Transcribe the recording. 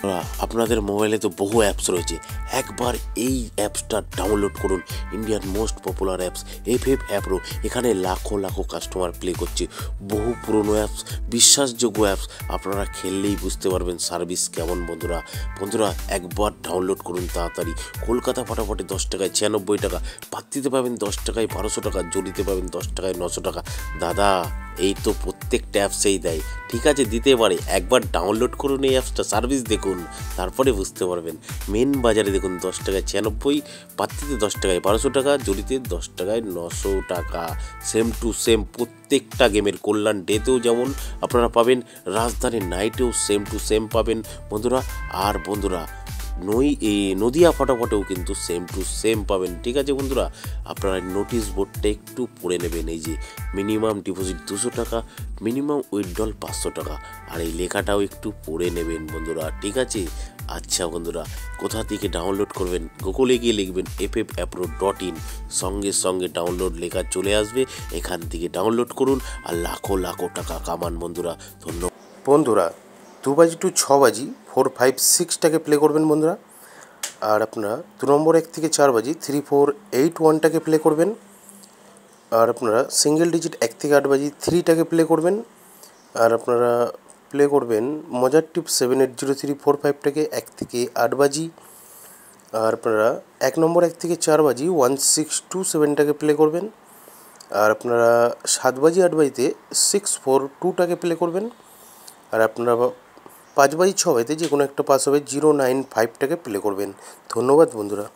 বন্ধুরা, আপনাদের মোবাইলে তো বহু অ্যাপস রয়েছে। একবার এই অ্যাপসটা ডাউনলোড করুন। ইন্ডিয়ার most popular apps FF app pro. এখানে লাখো লাখো কাস্টমার প্লে করছে। বহু পুরনো অ্যাপস, বিশ্বাসযোগ্য অ্যাপস। আপনারা খেললেই বুঝতে পারবেন সার্ভিস কেমন। বন্ধুরা একবার ডাউনলোড করুন তাড়াতাড়ি। কলকাতা ফাটাফাটে 10 টাকায় 96 টাকা, পাত্তিতে পাবেন 10 টাকায় 1200 টাকা, জড়িতে পাবেন 10 টাকায় 900 টাকা। দাদা, এই তো প্রত্যেকটা অ্যাপসেই দেয়। ঠিক আছে, দিতে পারে। একবার ডাউনলোড করুন এই অ্যাপসটা, সার্ভিস দেখুন, তারপরে বুঝতে পারবেন। মেন বাজারে দেখুন 10 টাকায় 96, পাত্তিতে 10 টাকায় 1200 টাকা, জড়িতে 10 টাকায় 900 টাকা। সেম টু সেম প্রত্যেকটা গেমের। কল্যাণ ডেতেও যেমন আপনারা পাবেন, রাজধানী নাইটেও সেম টু সেম পাবেন বন্ধুরা। আর বন্ধুরা, নদিয়া ফটাফটেও কিন্তু সেম টু সেম পাবেন। ঠিক আছে বন্ধুরা, আপনারা নোটিশ বোর্ডটা একটু পড়ে নেবেন। এই যে মিনিমাম ডিপোজিট 200 টাকা, মিনিমাম উইথড্রল 500 টাকা। আর এই লেখাটাও একটু পড়ে নেবেন বন্ধুরা। ঠিক আছে, আচ্ছা বন্ধুরা, কোথা থেকে ডাউনলোড করবেন? গুগলে গিয়ে লিখবেন ffapro.in, সঙ্গে সঙ্গে ডাউনলোড লেখা চলে আসবে। এখান থেকে ডাউনলোড করুন আর লাখো লাখো টাকা কামান বন্ধুরা। ধন্যবাদ বন্ধুরা। 2 বাজি টু 6 বাজি 4, 5, 6টাকে প্লে করবেন বন্ধুরা। আর আপনারা 2 নম্বর 1 থেকে 4 বাজি 3, 4, 8, 1টাকে প্লে করবেন। আর আপনারা সিঙ্গেল ডিজিট 1 থেকে 8 বাজি 3টাকে প্লে করবেন। আর আপনারা প্লে করবেন মজার টিপ 780345টাকে 1 থেকে 8 বাজি। আর আপনারা 1 নম্বর 1 থেকে 4 বাজি 1627টাকে প্লে করবেন। আর আপনারা 7 বাজি 8 বাজিতে 642টাকে প্লে করবেন। আর আপনারা 5 বাজি 6 বাজিতে যে কোনো একটা পাস হবে 095টাকে প্লে করবেন। ধন্যবাদ বন্ধুরা।